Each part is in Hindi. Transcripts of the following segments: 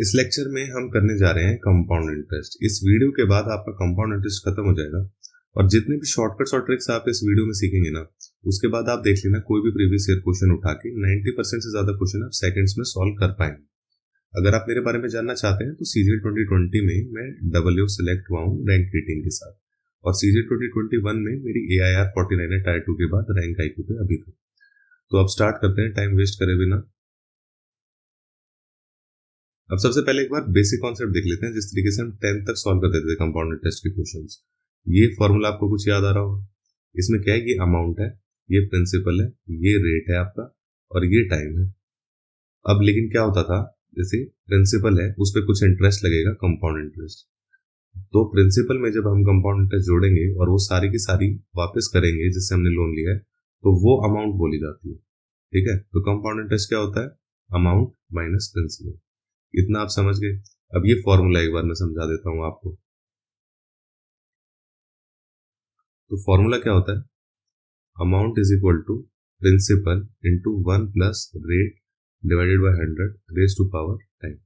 इस लेक्चर में हम करने जा रहे हैं कंपाउंड इंटरेस्ट। इस वीडियो के बाद आपका कंपाउंड इंटरेस्ट खत्म हो जाएगा और जितने भी शॉर्टकट्स और ट्रिक्स आप इस वीडियो में सीखेंगे ना, उसके बाद आप देख लेना कोई भी प्रीवियस ईयर क्वेश्चन उठा के 90% से ज्यादा क्वेश्चन आप सेकंड्स में सॉल्व कर पाएंगे। अगर आप मेरे बारे में जानना चाहते हैं तो सीजीएल 2020 में मैं डब्ल्यू सेलेक्ट हुआ हूँ रैंक रेटिंग के साथ, और सीजीएल 2021 में मेरी AIR 49 है टायर 2 के बाद रैंक IQ पे अभी तक। तो अब स्टार्ट करते हैं टाइम वेस्ट करे बिना। अब सबसे पहले एक बार बेसिक कॉन्सेप्ट देख लेते हैं जिस तरीके से हम 10th तक सॉल्व करते थे कंपाउंड इंटरेस्ट के क्वेश्चंस। ये फॉर्मूला आपको कुछ याद आ रहा होगा। इसमें क्या है, ये अमाउंट है, ये प्रिंसिपल है, ये रेट है आपका, और ये टाइम है। अब लेकिन क्या होता था, जैसे प्रिंसिपल है उस पर कुछ इंटरेस्ट लगेगा, कंपाउंड इंटरेस्ट। तो प्रिंसिपल में जब हम कंपाउंड इंटरेस्ट जोड़ेंगे और वो सारी की सारी वापस करेंगे जिससे हमने लोन लिया है, तो वो अमाउंट बोली जाती है। ठीक है, तो कंपाउंड इंटरेस्ट क्या होता है, अमाउंट माइनस प्रिंसिपल। इतना आप समझ गए। अब ये फॉर्मूला एक बार मैं समझा देता हूं आपको। तो फॉर्मूला क्या होता है, amount is equal to principal into 1 plus rate divided by 100 raise to power time.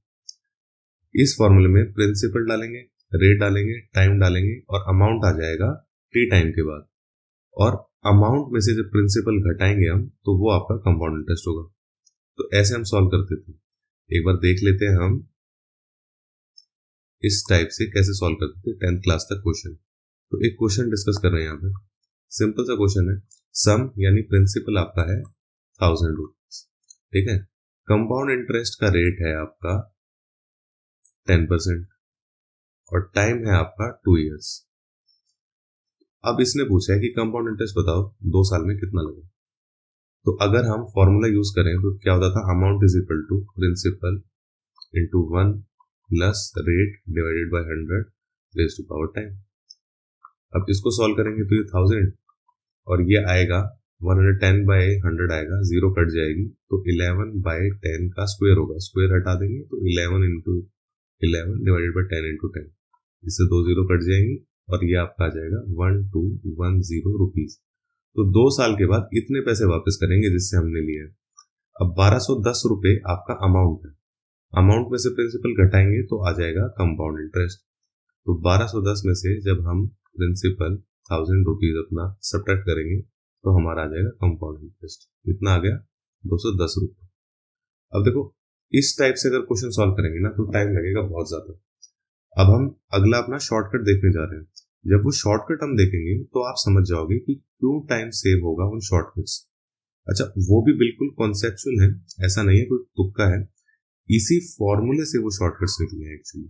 इस फॉर्मूले में प्रिंसिपल डालेंगे, रेट डालेंगे, टाइम डालेंगे और अमाउंट आ जाएगा टी टाइम के बाद। और अमाउंट में से जब प्रिंसिपल घटाएंगे हम, तो वो आपका कंपाउंड इंटरेस्ट होगा। तो ऐसे हम सॉल्व करते थे। एक बार देख लेते हैं हम इस टाइप से कैसे सॉल्व करते थे 10th क्लास तक क्वेश्चन। तो एक क्वेश्चन डिस्कस कर रहे हैं यहाँ पे, सिंपल सा क्वेश्चन है। सम यानी प्रिंसिपल आपका है 1000 रुपीज, ठीक है। कंपाउंड इंटरेस्ट का रेट है आपका 10% और टाइम है आपका 2 इयर्स। अब इसने पूछा है कि कंपाउंड इंटरेस्ट बताओ 2 साल में कितना लगेगा। तो अगर हम फॉर्मूला यूज करें तो क्या होता था, amount is equal to principal into 1 plus rate divided by 100 raise to power time. अब इसको सॉल्व करेंगे तो ये 1000 और ये आएगा 110 बाय 100 आएगा, जीरो कट जाएगी तो 11 बाय 10 का स्क्वायर होगा। स्क्वायर हटा देंगे तो 11 इंटू 11 डिवाइडेड बाय 10 इंटू 10, इससे 2 जीरो कट जाएंगी और ये आपका आ जाएगा 1210 रुपीज। तो 2 साल के बाद इतने पैसे वापस करेंगे जिससे हमने लिए। अब 1210 रुपए आपका अमाउंट है, अमाउंट में से प्रिंसिपल घटाएंगे तो आ जाएगा कंपाउंड इंटरेस्ट। तो 1210 में से जब हम प्रिंसिपल 1000 रुपीज अपना सब्ट्रैक्ट करेंगे तो हमारा आ जाएगा कंपाउंड इंटरेस्ट। कितना आ गया, 210 रुपए। अब देखो इस टाइप से अगर क्वेश्चन सॉल्व करेंगे ना तो टाइम लगेगा बहुत ज्यादा। अब हम अगला अपना शॉर्टकट देखने जा रहे हैं। जब वो शॉर्टकट हम देखेंगे तो आप समझ जाओगे कि क्यों टाइम सेव होगा उन शॉर्टकट्स। अच्छा, वो भी बिल्कुल कॉन्सेप्चुअल है, ऐसा नहीं है कोई तुक्का है। इसी फॉर्मूले से वो शॉर्टकट्स निकले हैं एक्चुअली।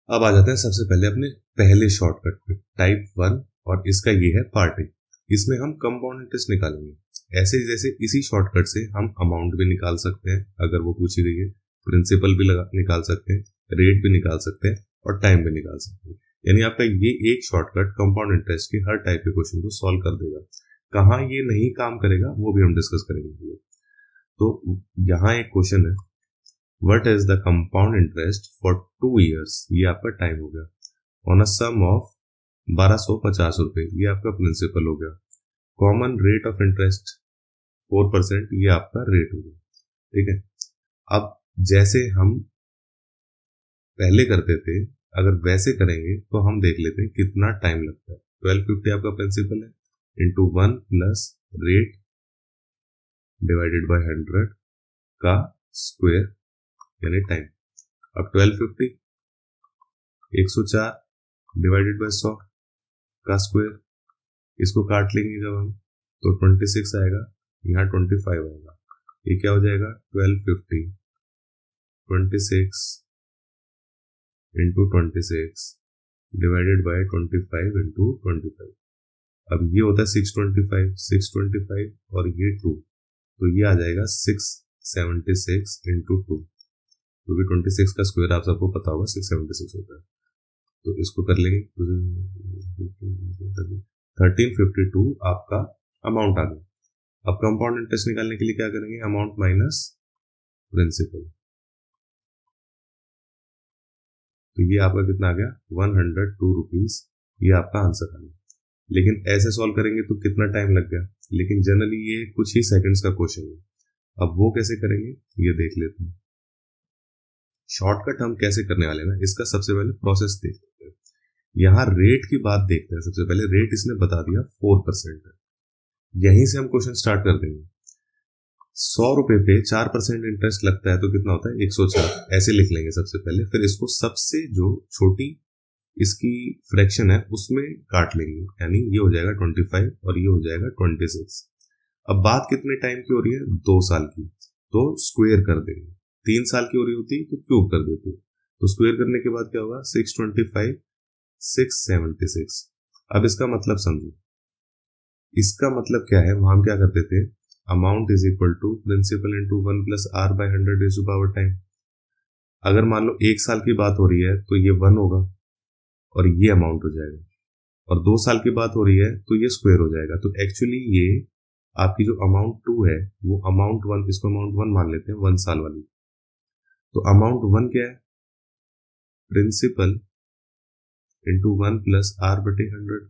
अब आ जाते हैं सबसे पहले अपने पहले शॉर्टकट पे, टाइप 1, और इसका ये है पार्ट ए। इसमें हम कंपाउंड इंटरेस्ट निकालेंगे। ऐसे जैसे इसी शॉर्टकट से हम अमाउंट भी निकाल सकते हैं अगर वो पूछी गई है, प्रिंसिपल भी निकाल सकते हैं, रेट भी निकाल सकते हैं और टाइम भी निकाल सकते हैं। यानी आपका ये एक शॉर्टकट कंपाउंड इंटरेस्ट के हर टाइप के क्वेश्चन को सॉल्व कर देगा। कहाँ ये नहीं काम करेगा वो भी हम डिस्कस करेंगे। तो यहाँ एक क्वेश्चन है, what is the compound interest for 2 years, ये आपका टाइम हो गया, ऑन अ सम ऑफ 1250 रुपए, ये आपका प्रिंसिपल हो गया। कॉमन रेट ऑफ इंटरेस्ट 4%, ये आपका रेट हो गया। ठीक है, अब जैसे हम पहले करते थे अगर वैसे करेंगे तो हम देख लेते हैं कितना टाइम लगता है। 1250 आपका प्रिंसिपल है into 1 plus rate divided by 100 का स्क्वायर यानी टाइम। अब 1250 104 डिवाइडेड बाय 100 का स्क्वायर, इसको काट लेंगे जब हम तो 26 आएगा, यहाँ 25 आएगा। ये क्या हो जाएगा, 1250 26 इंटू 26 डिवाइडेड बाय 25 इंटू 25। अब ये होता है 625 और ये 2, तो ये आ जाएगा 676 इंटू 2, क्योंकि 26 का स्क्वायर आप सबको पता होगा 676 होता है। तो इसको कर लेंगे, 1352 आपका अमाउंट आ गया। अब कंपाउंड इंटरेस्ट निकालने के लिए क्या करेंगे, अमाउंट माइनस प्रिंसिपल। तो ये आपका कितना आ गया, 102 रुपीज, ये आपका आंसर आ गया। लेकिन ऐसे सॉल्व करेंगे तो कितना टाइम लग गया, लेकिन जनरली ये कुछ ही सेकंड्स का क्वेश्चन है। अब वो कैसे करेंगे ये देख लेते हैं। शॉर्टकट हम कैसे करने वाले ना, इसका सबसे पहले प्रोसेस देख लेते हैं। यहाँ रेट की बात देखते हैं। सबसे पहले रेट इसने बता दिया 4% है, यहीं से हम क्वेश्चन स्टार्ट कर देंगे। 100 रुपए पे 4% इंटरेस्ट लगता है तो कितना होता है 104, ऐसे लिख लेंगे सबसे पहले। फिर इसको सबसे जो छोटी इसकी फ्रैक्शन है उसमें काट लेंगे, यानी ये हो जाएगा 25 और ये हो जाएगा 26। अब बात कितने टाइम की हो रही है, 2 साल की, तो स्क्वायर कर देंगे। 3 साल की हो रही होती तो क्यूब कर देते, तो स्क्वायर करने के बाद क्या होगा 625 676। अब इसका मतलब समझो, इसका मतलब क्या है, वहां हम क्या करते थे, amount is equal to principal into 1 plus R by 100 raise to power time. अगर मान लो 1 साल की बात हो रही है तो ये 1 होगा और ये अमाउंट हो जाएगा, और 2 साल की बात हो रही है तो ये स्क्वायर हो जाएगा। तो एक्चुअली ये आपकी जो अमाउंट 2 है वो अमाउंट 1, इसको अमाउंट 1 मान लेते हैं, 1 साल वाली। तो अमाउंट 1 क्या है, प्रिंसिपल इंटू 1 प्लस आर बटे 100,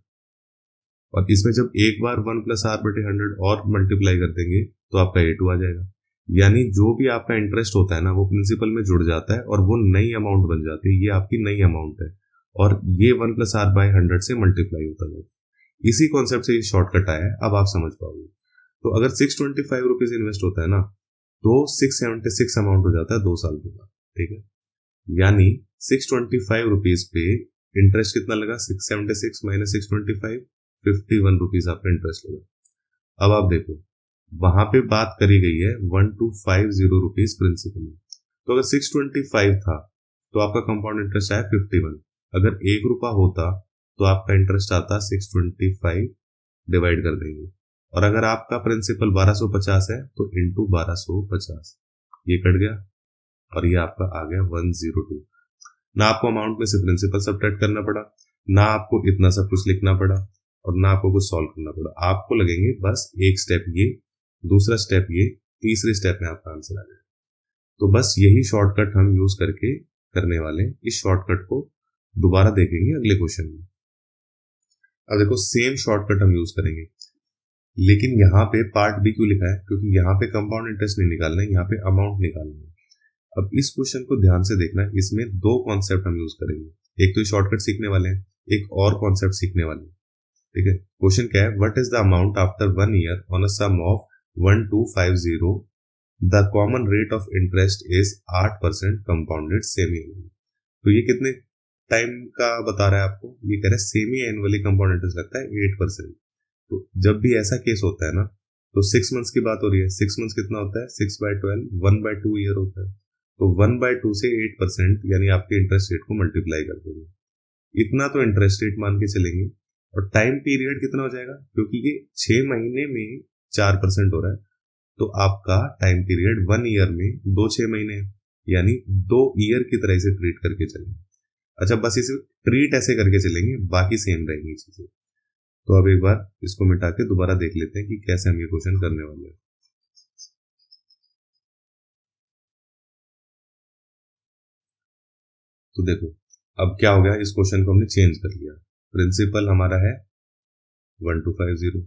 और इसमें जब एक बार 1 प्लस आर बटे 100 और मल्टीप्लाई कर देंगे तो आपका A2 आ जाएगा। यानी जो भी आपका इंटरेस्ट होता है ना वो प्रिंसिपल में जुड़ जाता है और वो नई अमाउंट बन जाती है, ये आपकी नई अमाउंट है, और ये 1 प्लस आर बाई 100 से मल्टीप्लाई होता है। इसी कॉन्सेप्ट से ये शॉर्टकट आया है, अब आप समझ पाओगे। तो अगर 625 रुपीज इन्वेस्ट होता है ना तो 676 अमाउंट हो जाता है 2 साल के बाद, ठीक है। यानी 625 रुपीज पे इंटरेस्ट कितना लगा, 676 माइनस 625, 51 रुपीज आपका इंटरेस्ट लगा। अब आप देखो वहां पे बात करी गई है 1250 रुपीज प्रिंसिपल में, तो अगर 625 था तो आपका कंपाउंड इंटरेस्ट आया 51। अगर 1 रुपया होता तो आपका इंटरेस्ट आता 625 डिवाइड कर देंगे, और अगर आपका प्रिंसिपल 1250 है तो इंटू 1250, ये कट गया और ये आपका आ गया 102। ना आपको अमाउंट में से प्रिंसिपल सब्ट्रैक्ट करना पड़ा, ना आपको इतना सब कुछ लिखना पड़ा, और ना आपको कुछ सॉल्व करना पड़ा। आपको लगेंगे बस एक स्टेप ये, दूसरा स्टेप ये, तीसरे स्टेप में आपका आंसर आ जाएगा। तो बस यही शॉर्टकट हम यूज करके करने वाले हैं। इस शॉर्टकट को दोबारा देखेंगे अगले क्वेश्चन में। अब देखो सेम शॉर्टकट हम यूज करेंगे, लेकिन यहाँ पे पार्ट बी क्यों लिखा है, क्योंकि यहाँ पे कंपाउंड इंटरेस्ट नहीं निकालना है, यहाँ पे अमाउंट निकालना है। अब इस क्वेश्चन को ध्यान से देखना, इसमें 2 कॉन्सेप्ट हम यूज करेंगे। एक तो शॉर्टकट सीखने वाले हैं, एक और कॉन्सेप्ट सीखने वाले हैं, ठीक है। क्वेश्चन क्या है, what is the amount after 1 year on a sum of 1250, the common rate of interest is 8% compounded semi annually. तो ये कितने टाइम का बता रहा है आपको, ये कह रहा है सेमी एनुअली कंपाउंड इंटरेस्ट लगता है 8%। तो जब भी ऐसा केस होता है ना तो 6 मंथ्स की बात हो रही है, 6 मंथ्स कितना होता है 6/12, 1/2 ईयर होता है। तो 1/2 से 8% यानी आपके इंटरेस्ट रेट को मल्टीप्लाई कर देंगे, इतना तो इंटरेस्ट रेट मान के चलेंगे। और टाइम पीरियड कितना हो जाएगा, क्योंकि ये 6 महीने में 4% हो रहा है, तो आपका टाइम पीरियड 1 ईयर में 6 महीने है, यानी 2 ईयर की तरह से ट्रीट करके चलेंगे। अच्छा, बस इसे ट्रीट ऐसे करके चलेंगे, बाकी सेम रहेंगी चीजें। तो अब एक बार इसको मिटा के दोबारा देख लेते हैं कि कैसे हम ये क्वेश्चन करने वाले हैं। तो देखो अब क्या हो गया, इस क्वेश्चन को हमने चेंज कर लिया। प्रिंसिपल हमारा है 1250,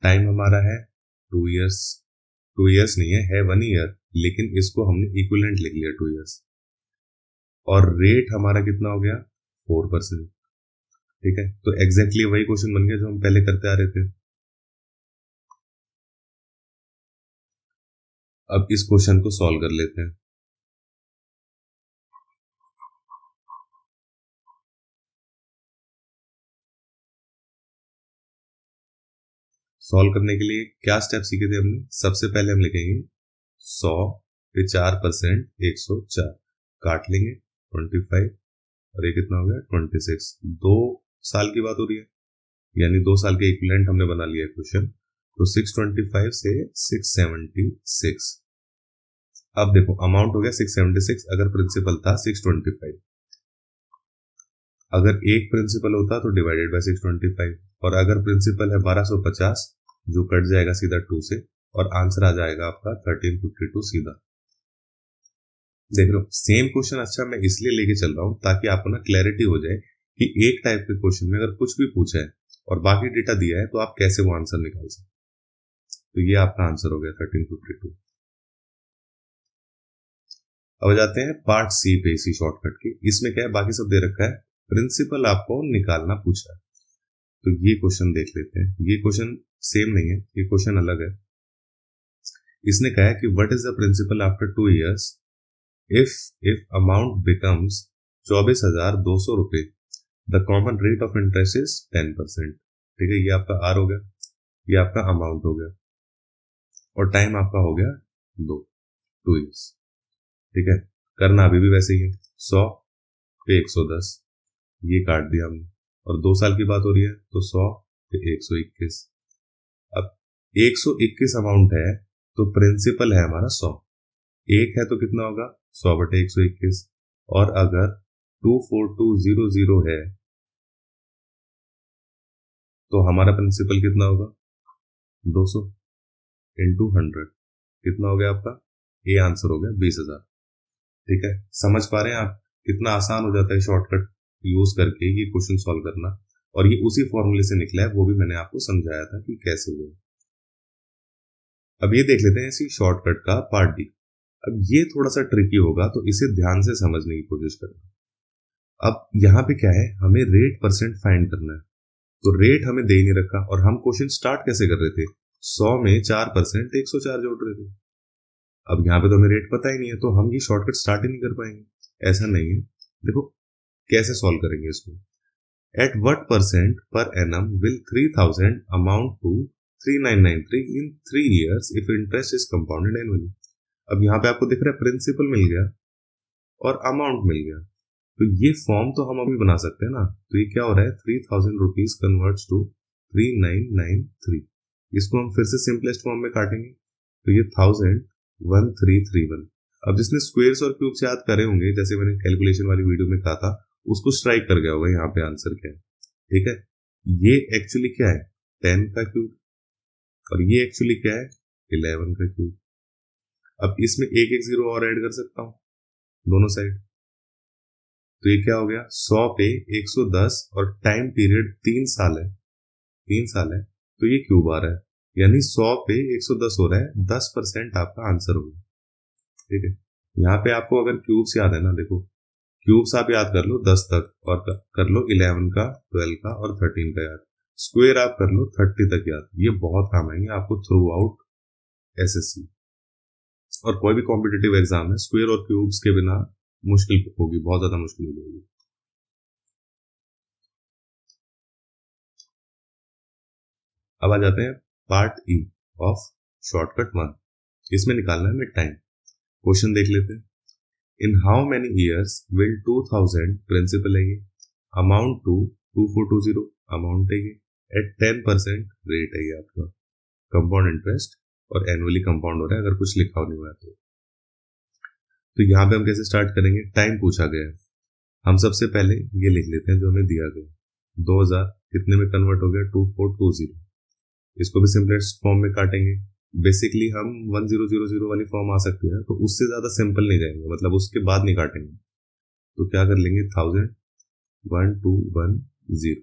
टाइम हमारा है 2 इयर्स, 2 इयर्स नहीं है 1 ईयर, लेकिन इसको हमने इक्विवेलेंट लिख लिया 2 इयर्स, और रेट हमारा कितना हो गया 4%, ठीक है। तो एग्जैक्टली वही क्वेश्चन बन गया जो हम पहले करते आ रहे थे। अब इस क्वेश्चन को सॉल्व कर लेते हैं। सॉल्व करने के लिए क्या स्टेप सीखे थे हमने, सबसे पहले हम लिखेंगे 100 पे 4%, 104 काट लेंगे 25, और ये कितना हो गया 26। 2 साल की बात हो रही है, यानी 2 साल के इक्विवेलेंट हमने बना लिया क्वेश्चन। तो 625 से 676। अब देखो अमाउंट हो गया 676, अगर प्रिंसिपल था 625, अगर एक प्रिंसिपल होता तो डिवाइडेड बाय 625, और अगर प्रिंसिपल है 1250 जो कट जाएगा सीधा 2 से, और आंसर आ जाएगा आपका 1352 सीधा। देख लो सेम क्वेश्चन, अच्छा मैं इसलिए लेके चल रहा हूं ताकि आपको ना क्लैरिटी हो जाए कि एक टाइप के क्वेश्चन में अगर कुछ भी पूछा है और बाकी डेटा दिया है तो आप कैसे वो आंसर निकाल सकते। तो ये आपका आंसर हो गया 1352। अब जाते हैं पार्ट सी पे इसी शॉर्टकट के। इसमें क्या है, बाकी सब दे रखा है, प्रिंसिपल आपको निकालना पूछा है। तो ये क्वेश्चन देख लेते हैं। ये क्वेश्चन सेम नहीं है, ये क्वेश्चन अलग है। इसने कहा है कि what is the principal after 2 years if amount becomes 24,200 रुपए, the common rate of interest is 10%। ठीक है, ये आपका आर हो गया, ये आपका अमाउंट हो गया, और टाइम आपका हो गया 2 years। ठीक है, करना अभी भी वैसे ही है, 100 पे 110, ये काट दिया हमने, और 2 साल की बात हो रही है तो 100 पे 121। अब 121 अमाउंट है तो प्रिंसिपल है हमारा 100, एक है तो कितना होगा 100 बटे 121, और अगर 24200 है तो हमारा प्रिंसिपल कितना होगा 200 इंटू 100, कितना हो गया आपका, ये आंसर हो गया 20,000। ठीक है, समझ पा रहे हैं आप कितना आसान हो जाता है शॉर्टकट यूज करके ये क्वेश्चन सॉल्व करना, और ये उसी फॉर्मूले से निकला है, वो भी मैंने आपको समझाया था कि कैसे हुआ। अब ये देख लेते हैं इसी शॉर्टकट का पार्ट डी। अब ये थोड़ा सा ट्रिकी होगा तो इसे ध्यान से समझने की कोशिश करना। अब यहाँ पे क्या है, हमें रेट परसेंट फाइंड करना है, तो रेट हमें दे ही नहीं रखा, और हम क्वेश्चन स्टार्ट कैसे कर रहे थे, 100 में 4% 104 जोड़ रहे थे। अब यहाँ पे तो हमें रेट पता ही नहीं है, तो हम ये शॉर्टकट स्टार्ट ही नहीं कर पाएंगे, ऐसा नहीं है। देखो कैसे सॉल्व करेंगे इसको। At what percent per annum will 3000 amount to 3993 in 3 years if interest is compounded annually. अब यहाँ पे आपको दिख रहा है प्रिंसिपल मिल गया और अमाउंट मिल गया, तो ये फॉर्म तो हम अभी बना सकते हैं ना। तो ये क्या हो रहा है, 3000 रुपीज कन्वर्ट्स टू 3993, इसको हम फिर से सिंपलेस्ट फॉर्म में काटेंगे, तो ये 1000 1331। अब जिसने स्क्वायर्स और क्यूब्स याद करे होंगे, जैसे मैंने कैलकुलेशन वाली वीडियो में कहा था, उसको स्ट्राइक कर गया होगा यहाँ पे आंसर क्या है। ठीक है, ये एक्चुअली क्या है 10 का क्यूब, और ये एक्चुअली क्या है 11 का क्यूब। अब इसमें एक एक जीरो और ऐड कर सकता हूं दोनों साइड, तो ये क्या हो गया 100 पे 110, और टाइम पीरियड 3 साल है, 3 साल है, तो ये क्यूब आ रहा है, यानी 100 पे 110 हो रहा है, 10% आपका आंसर होगा। ठीक है, यहाँ पे आपको अगर क्यूब्स याद है ना, देखो क्यूब्स आप याद कर लो 10 तक, और कर लो 11 का, 12 का और 13 का याद, स्क्वायर आप कर लो 30 तक याद। ये बहुत काम आएंगे आपको थ्रू आउट एसएससी, और कोई भी कॉम्पिटिटिव एग्जाम है स्क्वायर और क्यूब्स के बिना मुश्किल होगी, बहुत ज्यादा मुश्किल होगी। अब आ जाते हैं पार्ट ई ऑफ शॉर्टकट 1। इसमें निकालना है हमें टाइम। क्वेश्चन देख लेते हैं। In how many years will 2000 principal है ये, अमाउंट टू 2420 अमाउंट है ये, एट 10% रेट है ये आपका, कंपाउंड इंटरेस्ट, और एनुअली कंपाउंड हो रहा है अगर कुछ लिखा नहीं हुआ है तो यहाँ पे हम कैसे स्टार्ट करेंगे, टाइम पूछा गया है, हम सबसे पहले ये लिख लेते हैं जो हमें दिया गया, 2000 कितने में कन्वर्ट हो गया 2420, इसको भी सिंपलेस्ट फॉर्म में काटेंगे। बेसिकली हम 1000 वाली फॉर्म आ सकती है, तो उससे ज्यादा सिंपल नहीं जाएंगे, मतलब उसके बाद नहीं काटेंगे, तो क्या कर लेंगे 1000 1210,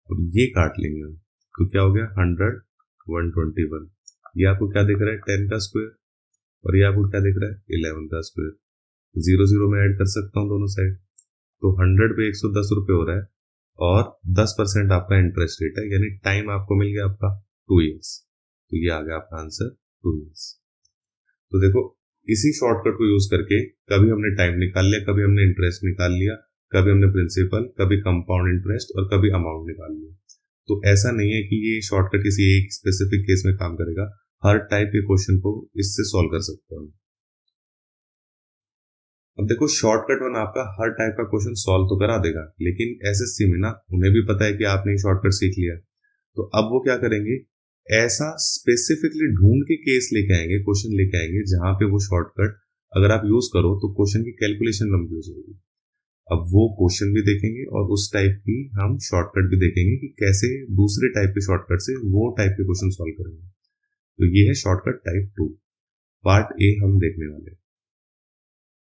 और ये काट लेंगे हम, तो क्या हो गया 100 121। ये आपको क्या दिख रहा है 10 का स्क्वायर, और ये आपको क्या दिख रहा है 11 का स्क्वायर, 0 में ऐड कर सकता हूँ दोनों साइड, तो 100 पे 110 रुपये हो रहा है, और 10% आपका इंटरेस्ट रेट है, यानी टाइम आपको मिल गया आपका 2 years, तो ये आ गया आपका आंसर 2 years। तो देखो इसी शॉर्टकट को यूज करके कभी हमने टाइम निकाल लिया, कभी हमने इंटरेस्ट निकाल लिया, कभी हमने प्रिंसिपल, कभी कंपाउंड इंटरेस्ट, और कभी अमाउंट निकाल लिया। तो ऐसा नहीं है कि ये शॉर्टकट किसी एक स्पेसिफिक केस में काम करेगा, हर टाइप के क्वेश्चन को इससे सॉल्व कर सकते हैं। अब देखो शॉर्टकट 1 आपका हर टाइप का क्वेश्चन सॉल्व तो करा देगा, लेकिन एसएससी में ना उन्हें भी पता है कि आपने शॉर्टकट सीख लिया, तो अब वो क्या करेंगे, ऐसा स्पेसिफिकली ढूंढ के केस लेके आएंगे, क्वेश्चन लेके आएंगे जहां पे वो शॉर्टकट अगर आप यूज करो तो क्वेश्चन की कैलकुलेशन लंबी हो जाएगी। अब वो क्वेश्चन भी देखेंगे और उस टाइप की हम शॉर्टकट भी देखेंगे कि कैसे दूसरे टाइप के शॉर्टकट से वो टाइप के क्वेश्चन सॉल्व करेंगे। तो ये है शॉर्टकट टाइप 2। पार्ट ए हम देखने वाले हैं,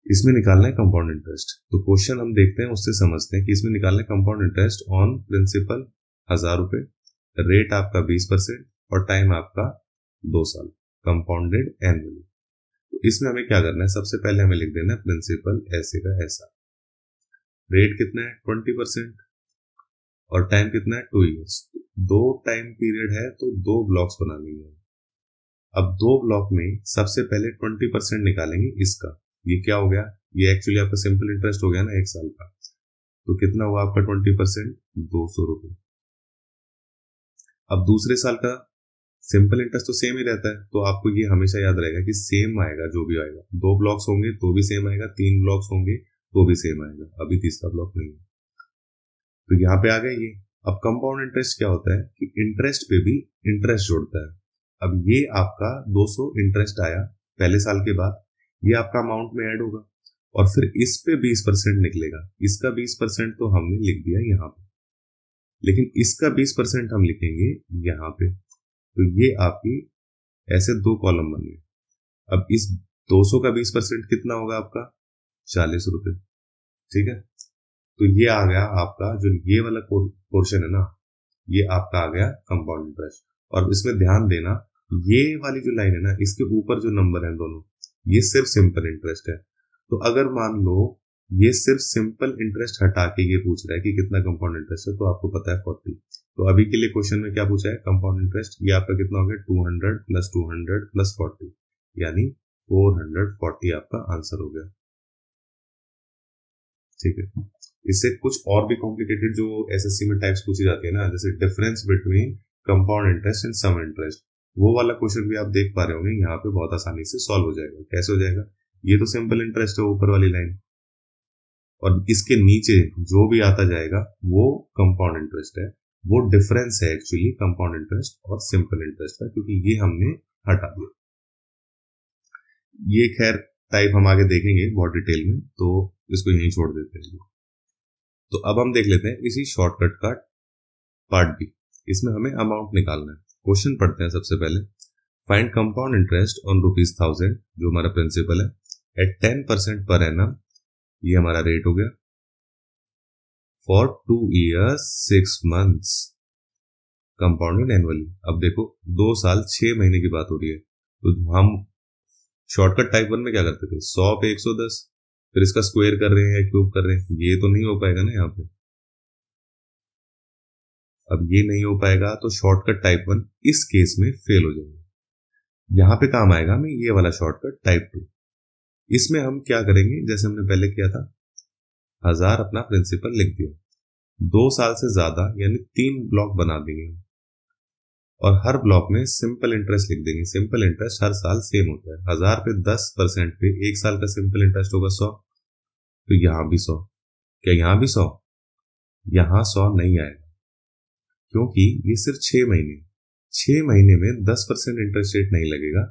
इसमें निकालना है कंपाउंड इंटरेस्ट। तो क्वेश्चन हम देखते हैं उससे समझते हैं कि इसमें निकालना है कंपाउंड इंटरेस्ट ऑन प्रिंसिपल 1000 रुपए, रेट आपका 20% और टाइम आपका 2 साल, कंपाउंडेड एनुअली। तो इसमें हमें क्या करना है, सबसे पहले हमें लिख देना है प्रिंसिपल ऐसे का ऐसा, रेट कितना है 20% और टाइम कितना है 2 इयर्स। दो टाइम पीरियड है तो दो ब्लॉक्स बना लेंगे। अब दो ब्लॉक में सबसे पहले 20% निकालेंगे इसका, ये क्या हो गया, ये एक्चुअली आपका सिंपल इंटरेस्ट हो गया ना 1 साल का, तो कितना हुआ आपका 20%, 200 रुपये। अब दूसरे साल का सिंपल इंटरेस्ट तो सेम ही रहता है, तो आपको ये हमेशा याद रहेगा कि सेम आएगा जो भी आएगा, 2 ब्लॉक्स होंगे तो भी सेम आएगा, 3 ब्लॉक्स होंगे तो भी सेम आएगा, अभी तीसरा ब्लॉक नहीं है। तो यहाँ पे आ गया ये। अब कंपाउंड इंटरेस्ट क्या होता है कि इंटरेस्ट पे भी इंटरेस्ट जोड़ता है। अब ये आपका 200 इंटरेस्ट आया पहले साल के बाद, ये आपका अमाउंट में ऐड होगा और फिर इस पे 20% निकलेगा। इसका 20% तो हमने लिख दिया यहाँ पे, लेकिन इसका 20% हम लिखेंगे यहाँ पे। तो ये आपकी ऐसे 2 कॉलम बन गए। अब इस 200 का 20% कितना होगा आपका 40 रुपये, ठीक है। तो ये आ गया आपका जो ये वाला पोर्शन है ना, ये आपका आ गया कंपाउंड इंटरेस्ट। और इसमें ध्यान देना, ये वाली जो लाइन है ना, इसके ऊपर जो नंबर है दोनों, ये सिर्फ सिंपल इंटरेस्ट है। तो अगर मान लो ये सिर्फ सिंपल इंटरेस्ट हटा के ये पूछ रहा है कि कितना कंपाउंड इंटरेस्ट है, तो आपको पता है 40। तो अभी के लिए क्वेश्चन में क्या पूछा है, कंपाउंड इंटरेस्ट, ये आपका कितना हो गया 200 + 200 + 40, यानी 440 आपका आंसर हो गया, ठीक है। इससे कुछ और भी कॉम्प्लिकेटेड जो एसएससी में टाइप्स पूछी जाती है ना, जैसे difference between compound interest and sum interest, वो वाला क्वेश्चन भी आप देख पा रहे होंगे, यहाँ पे बहुत आसानी से सॉल्व हो जाएगा। कैसे हो जाएगा, ये तो सिंपल इंटरेस्ट है ऊपर वाली लाइन, और इसके नीचे जो भी आता जाएगा वो कंपाउंड इंटरेस्ट है। वो डिफरेंस है एक्चुअली कंपाउंड इंटरेस्ट और सिंपल इंटरेस्ट का, क्योंकि ये हमने हटा दिया। ये खैर टाइप हम आगे देखेंगे बहुत डिटेल में, तो इसको यहीं छोड़ देते हैं। तो अब हम देख लेते हैं इसी शॉर्टकट का पार्ट बी। इसमें हमें अमाउंट निकालना है। क्वेश्चन पढ़ते हैं सबसे पहले। फाइंड कंपाउंड इंटरेस्ट ऑन ₹1000, जो हमारा प्रिंसिपल है, एट 10% पर एनम, ये हमारा रेट हो गया, for 2 years 6 months, compounded annually. अब देखो 2 साल 6 महीने की बात हो रही है, तो हम शॉर्टकट टाइप 1 में क्या करते थे, 100 पे 110, फिर इसका स्क्वायर कर रहे हैं, क्यूब कर रहे हैं, ये तो नहीं हो पाएगा ना यहाँ पे। अब ये नहीं हो पाएगा तो शॉर्टकट टाइप 1 इस केस में फेल हो जाएगा। यहां पे काम आएगा हमें ये वाला शॉर्टकट टाइप 2। इसमें हम क्या करेंगे, जैसे हमने पहले किया था, 1000 अपना प्रिंसिपल लिख दिया, 2 साल से ज्यादा यानी 3 ब्लॉक बना देंगे और हर ब्लॉक में सिंपल इंटरेस्ट लिख देंगे। सिंपल इंटरेस्ट हर साल सेम होता है, 1000 पे 10% पे 1 साल का सिंपल इंटरेस्ट होगा 100, तो यहां भी 100। क्या यहां भी 100? यहां 100 नहीं आएगा, क्योंकि ये सिर्फ 6 महीने में 10% इंटरेस्ट रेट नहीं लगेगा।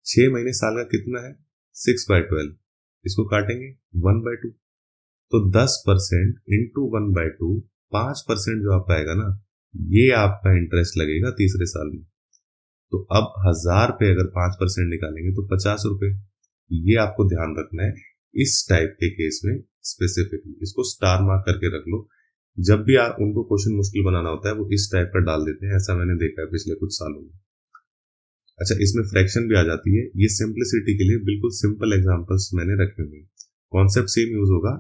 6 महीने साल का कितना है, 6/12, इसको काटेंगे 1/2, तो 10% इंटू 1/2, 5% जो आपका आएगा ना, ये आपका इंटरेस्ट लगेगा तीसरे साल में। तो अब 1000 पे अगर 5% निकालेंगे तो 50 रुपए। ये आपको ध्यान रखना है इस टाइप के केस में स्पेसिफिकली, इसको स्टार मार्क करके रख लो। जब भी आप उनको क्वेश्चन मुश्किल बनाना होता है वो इस टाइप का डाल देते हैं, ऐसा मैंने देखा है पिछले कुछ सालों में। अच्छा, इसमें फ्रैक्शन भी आ जाती है, ये सिंप्लिसिटी के लिए बिल्कुल सिंपल एग्जांपल्स मैंने रखे हुए हैं। कॉन्सेप्ट सेम यूज होगा,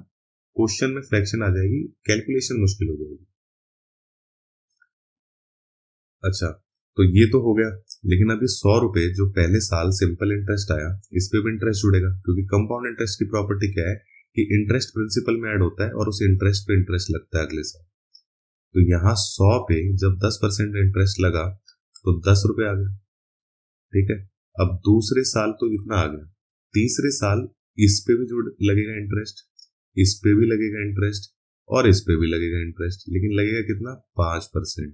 क्वेश्चन में फ्रैक्शन आ जाएगी, कैलकुलेशन मुश्किल हो जाएगी। अच्छा, तो ये तो हो गया, लेकिन अभी 100 रुपए जो पहले साल सिंपल इंटरेस्ट आया, इस पे भी इंटरेस्ट जुड़ेगा, क्योंकि कंपाउंड इंटरेस्ट की प्रॉपर्टी क्या है कि इंटरेस्ट प्रिंसिपल में ऐड होता है और उस इंटरेस्ट पे इंटरेस्ट लगता है अगले साल। तो यहाँ 100 पे जब 10% इंटरेस्ट लगा तो 10 रुपए आ गया, ठीक है। अब दूसरे साल तो इतना आ गया, तीसरे साल इस पे भी जुड़ लगेगा इंटरेस्ट, इस पे भी लगेगा इंटरेस्ट और इस पे भी लगेगा इंटरेस्ट, लेकिन लगेगा कितना, 5%।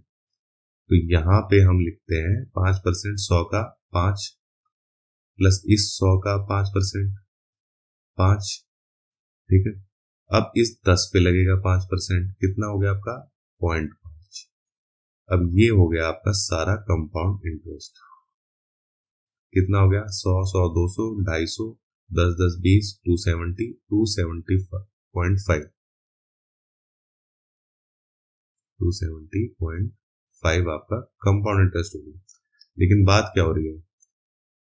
तो यहां पे हम लिखते हैं 5%, 100 का 5 प्लस इस 100 का 5%, 5, ठीक है। अब इस 10 पे लगेगा 5%, कितना हो गया आपका 0.5। अब ये हो गया आपका सारा कंपाउंड इंटरेस्ट। कितना हो गया, 100, 100, 200, 250, 10, 10, 20, 270, 270.5, 270.5 आपका कंपाउंड इंटरेस्ट हो गया। लेकिन बात क्या हो रही है,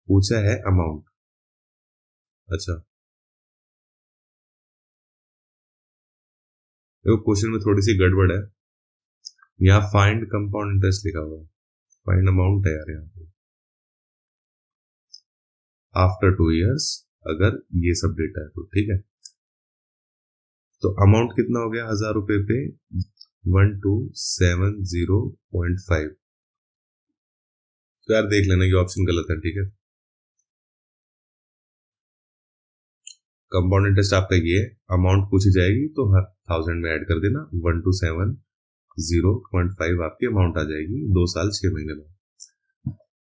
पूछा है अमाउंट, अच्छा, देखो क्वेश्चन में थोड़ी सी गड़बड़ है। यहाँ फाइंड कंपाउंड इंटरेस्ट लिखा हुआ है, फाइंड अमाउंट है यार यहाँ पे, आफ्टर 2 years अगर ये सब डेटा है तो ठीक है। तो अमाउंट कितना हो गया 1000 रुपए पे, 1270.5। तो यार देख लेना ये ऑप्शन गलत है, ठीक है। कंपाउंड इंटरेस्ट आपका ये है, अमाउंट पूछी जाएगी तो हर 1000 में ऐड कर देना, 1270.5 आपकी अमाउंट आ जाएगी 2 साल 6 महीने में।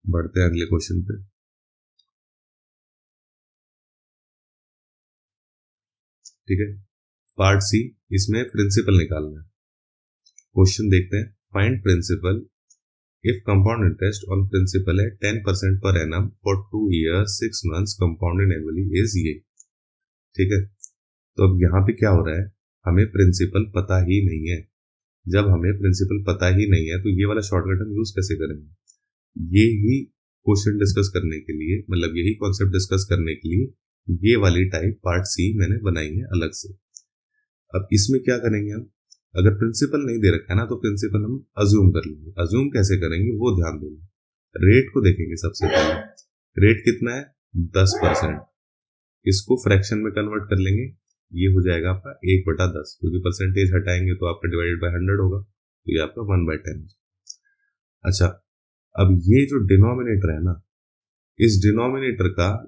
बढ़ते हैं अगले क्वेश्चन पे। ठीक है, पार्ट सी, इसमें प्रिंसिपल निकालना है। क्वेश्चन देखते हैं, find principal if compound interest on principal है 10% per annum for 2 years 6 months compounded annually is ये। ठीक है, तो अब यहाँ पे क्या हो रहा है, हमें प्रिंसिपल पता ही नहीं है। जब हमें प्रिंसिपल पता ही नहीं है तो ये वाला शॉर्टकट हम यूज कैसे करेंगे? ये ही क्वेश्चन डिस्कस करने के लिए, मतलब यही कॉन्सेप्ट डिस्कस करने के लिए ये वाली टाइप पार्ट सी मैंने बनाई है अलग से। अब इसमें क्या करेंगे हम, अगर प्रिंसिपल नहीं दे रखा है ना तो प्रिंसिपल हम अज्यूम कर लेंगे। अज्यूम कैसे करेंगे वो ध्यान देंगे। रेट को देखेंगे सबसे पहले, रेट कितना है 10%, इसको फ्रैक्शन में कन्वर्ट कर लेंगे, ये हो जाएगा आपका 1/10, क्योंकि परसेंटेज हटाएंगे तो आपका डिवाइडेड बाय 100 होगा, तो ये आपका 1/10। अच्छा, अब ये जो डिनोमिनेटर है ना, इस डिनोमिनेटर का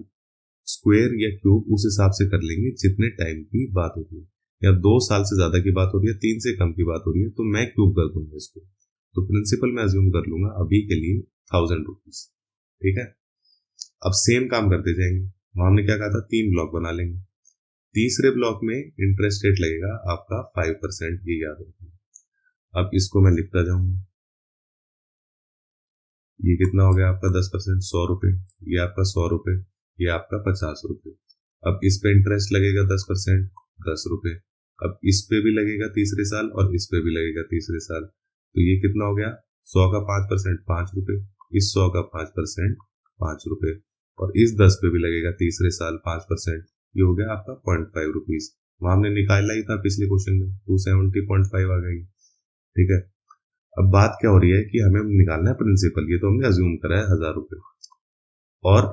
स्क्वायर या क्यूब उस हिसाब से कर लेंगे जितने टाइम की बात हो रही है, या 2 साल से ज्यादा की बात हो रही है, 3 से कम की बात हो रही है, तो मैं क्यूब कर दूंगा इसको। तो प्रिंसिपल मैं अज्यूम कर लूंगा अभी के लिए 1000 रुपीज। ठीक है, अब सेम काम करते जाएंगे। वहां हमने क्या कहा था, 3 ब्लॉक बना लेंगे। तीसरे ब्लॉक में इंटरेस्ट रेट लगेगा आपका 5%, ये याद रखना। अब इसको मैं लिखता जाऊंगा, ये कितना हो गया आपका 10%, 100 रुपए, ये आपका 100 रुपए, ये आपका 50 रुपए। अब इस पे इंटरेस्ट लगेगा 10%, 10 रुपए। अब इस पे भी लगेगा तीसरे साल और इस पे भी लगेगा तीसरे साल, तो ये कितना हो गया, 100 का 5% 5 रुपए, इस 100 का 5% 5 रुपए, और इस 10 पे भी लगेगा तीसरे साल 5%, ये हो गया आपका 0.5 रुपीज। वहां हमने निकाला ही था पिछले क्वेश्चन में, 270.5 आ गई। ठीक है, अब बात क्या हो रही है कि हमें निकालना है प्रिंसिपल, ये तो हमने अज्यूम करा है 1000 रुपए, और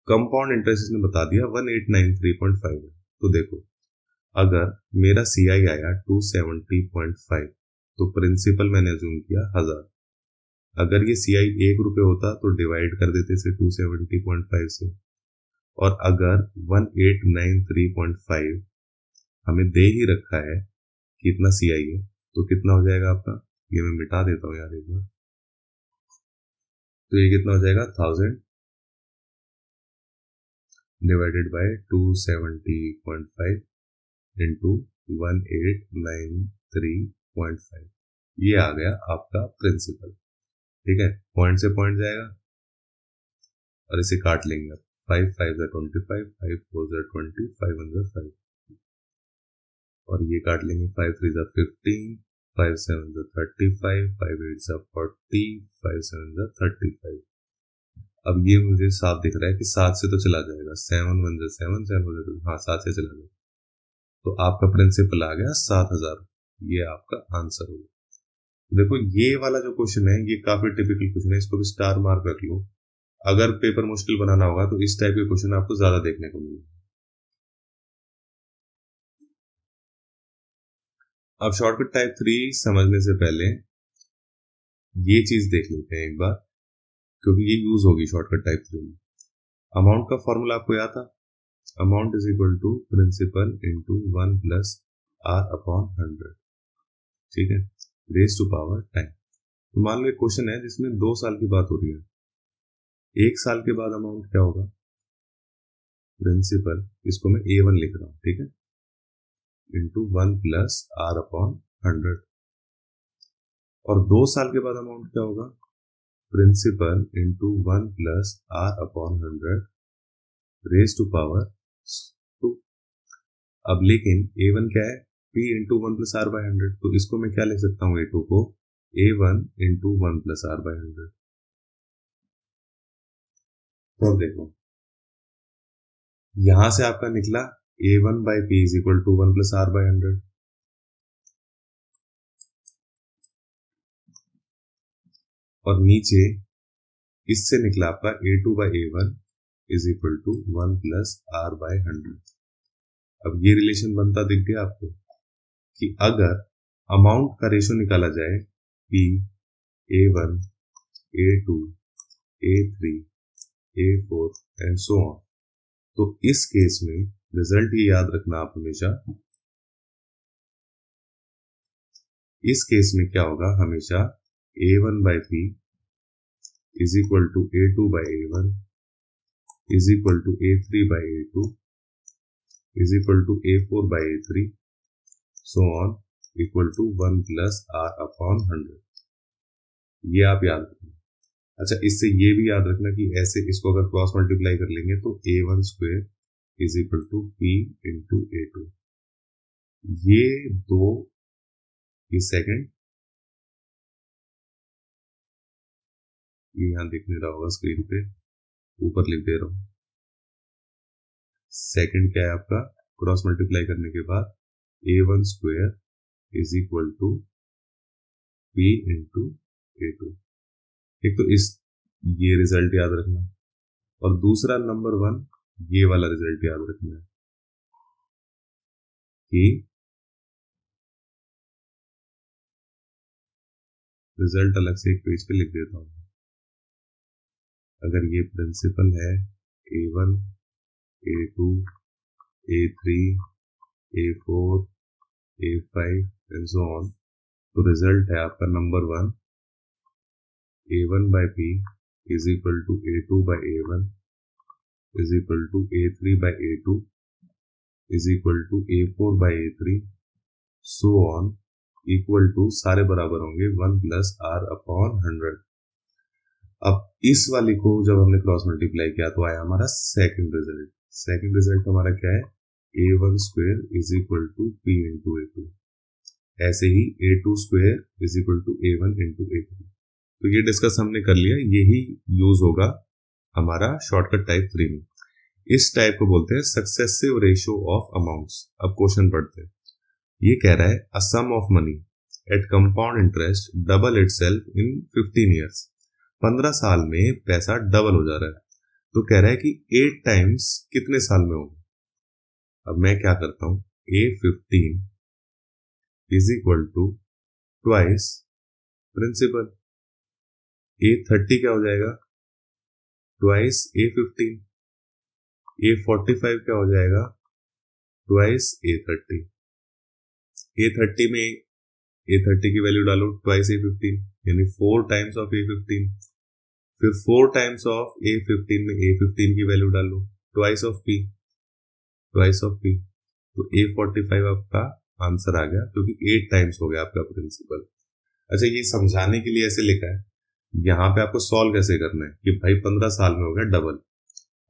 कंपाउंड इंटरेस्ट ने बता दिया 1893.5 है। तो देखो, अगर मेरा CI आया 270.5, तो प्रिंसिपल मैंने अज्यूम किया 1000। अगर ये CI 1 रुपए होता तो डिवाइड कर देते इसे 270.5 से, और अगर 1893.5 हमें दे ही रखा है कि इतना CI है, तो कितना हो जाएगा आपका, ये मैं मिटा देता हूँ यार एक बार, तो ये कितना हो जाएगा 1000 डिवाइडेड बाय 270.5 इंटू 1893.5, ये आ गया आपका प्रिंसिपल। ठीक है, पॉइंट से पॉइंट जाएगा और इसे काट लेंगे आप, 5 5 25, 5 4 20, 5 1 5, और ये काट लेंगे, 5 3 15, 5 7 35, 5 8 40, 5 7 35। अब ये मुझे साफ दिख रहा है कि 7 से तो चला जाएगा, 7 1 7 7 हाँ 7 से चला जाएगा, तो आपका प्रिंसिपल आ गया 7000। ये आपका आंसर होगा। देखो ये वाला जो क्वेश्चन है ये काफी टिपिकल क्वेश्चन है, इसको भी स्टार मार्क रख लो। अगर पेपर मुश्किल बनाना होगा तो इस टाइप के क्वेश्चन आपको ज्यादा देखने को मिलेगा। अब शॉर्टकट टाइप 3 समझने से पहले ये चीज देख लेते हैं एक बार, क्योंकि ये यूज होगी शॉर्टकट टाइप 3 में। अमाउंट का फॉर्मूला आपको याद था, amount is equal to principal into 1 plus R upon 100। ठीक है, रेज टू पावर 10। तो मान लो एक क्वेश्चन है जिसमें 2 साल की बात हो रही है, 1 साल के बाद अमाउंट क्या होगा, प्रिंसिपल, इसको मैं A1 लिख रहा हूं, ठीक है, इंटू 1 प्लस R अपॉन 100। और 2 साल के बाद अमाउंट क्या होगा, principal into 1 plus R upon 100 raise to power 2। अब लेकिन A1 क्या है, P into 1 plus R by 100, तो इसको मैं क्या लिख सकता हूँ, A2 को A1 into 1 plus R by 100। तो देखो यहां से आपका निकला A1/P is equal to 1 + R/100, और नीचे इससे निकला आपका A2/A1 is equal to 1 + R/100। अब ये रिलेशन बनता दिख गया आपको कि अगर अमाउंट का रेशो निकाला जाए P, A1, A2, A3, A4 and so on, तो इस केस में रिजल्ट ये याद रखना आप हमेशा, इस केस में क्या होगा, हमेशा A1/P is equal to A2/A1 is equal to A3/A2 is equal to A4/A3 so on equal to 1 + R/100। ये आप याद रखना। अच्छा, इससे ये भी याद रखना कि ऐसे इसको अगर क्रॉस मल्टीप्लाई कर लेंगे तो A1² is equal to P into A2, ये दो, ये सेकंड, ये यहां दिख नहीं रहा होगा स्क्रीन पे, ऊपर लिख दे रहा हूं। सेकंड क्या है आपका, क्रॉस मल्टीप्लाई करने के बाद A1² is equal to P into A2। एक तो इस ये रिजल्ट याद रखना, और दूसरा नंबर 1 ये वाला रिजल्ट याद रखना है कि रिजल्ट अलग से एक पेज पे लिख देता हूं। अगर ये प्रिंसिपल है A1, A2, A3, A4, A5 and so on, तो रिजल्ट है आपका number 1 A1/P is equal to A2/A1 is equal to A3/A2 is equal to A4/A3 so on equal to, सारे बराबर होंगे 1 + R/100। अब इस वाली को जब हमने क्रॉस मल्टीप्लाई किया तो आया हमारा सेकंड रिजल्ट। सेकंड रिजल्ट हमारा क्या है, A1² is equal to P into A2, ऐसे ही A2² is equal to A1 into A3। तो ये डिस्कस हमने कर लिया, यही यूज होगा हमारा शॉर्टकट टाइप 3 में। इस टाइप को बोलते हैं सक्सेसिव रेशियो ऑफ अमाउंट्स। अब क्वेश्चन पढ़ते हैं। ये कह रहा है a sum of money at compound interest double itself in 15 years. 15 साल में पैसा डबल हो जा रहा है, तो कह रहा है कि 8 टाइम्स कितने साल में होगा। अब मैं क्या करता हूं, A15 is equal to twice principal, A30 क्या हो जाएगा, ट्वाइस A15, A45 क्या हो जाएगा, ट्वाइस A30। A30 में A30 की वैल्यू डालो ट्वाइस A15, यानी 4 टाइम्स ऑफ A15, फिर 4 टाइम्स ऑफ A15 में A15 की वैल्यू डालो twice of P, twice of P, तो A45 आपका आंसर आ गया, क्योंकि 8 टाइम्स हो गया आपका प्रिंसिपल। अच्छा, ये समझाने के लिए ऐसे लिखा है, यहाँ पे आपको सॉल्व कैसे करना है कि भाई 15 साल में हो गया डबल,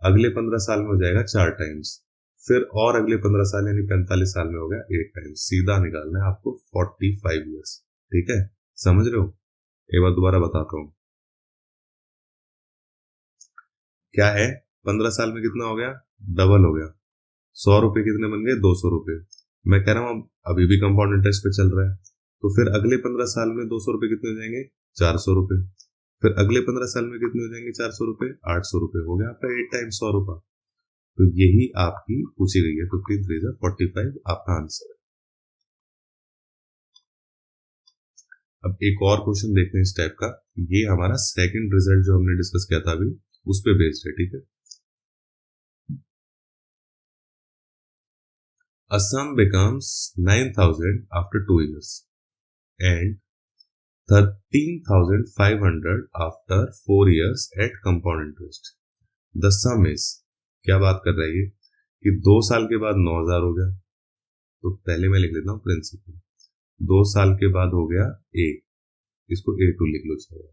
अगले 15 साल में हो जाएगा 4 टाइम्स, फिर और अगले 15 साल यानी 45 साल में हो गया 8 टाइम्स। सीधा निकालना है आपको 45 ईयर्स। ठीक है, समझ रहे हो? एक बार दोबारा बताता हूं, क्या है, 15 साल में कितना हो गया, डबल हो गया। 100 रुपए कितने बन गए, 200 रुपए। मैं कह रहा हूं अभी भी कंपाउंड इंटरेस्ट पे चल रहा है, तो फिर अगले 15 साल में 200 रुपए कितने हो जाएंगे, 400 रुपए। फिर अगले 15 साल में कितने हो जाएंगे 400 रुपए, 800 रुपए। हो गया आपका 8 टाइम्स 100 रुपए। तो यही आपकी पूछी गई है, 15 3 45 आपका आंसर है। अब एक और क्वेश्चन देखते हैं इस टाइप का। ये हमारा सेकंड रिजल्ट जो हमने डिस्कस किया था अभी, उस पे बेस्ड है। ठीक है, a sum becomes 9,000 after 2 years and 13,500 after 4 years at compound interest. The sum is, क्या बात कर रहा है ये कि 2 साल के बाद 9,000 हो गया, तो पहले मैं लिख लेता हूं प्रिंसिपल। 2 साल के बाद हो गया A, इसको A2 लिख लो चाहिए,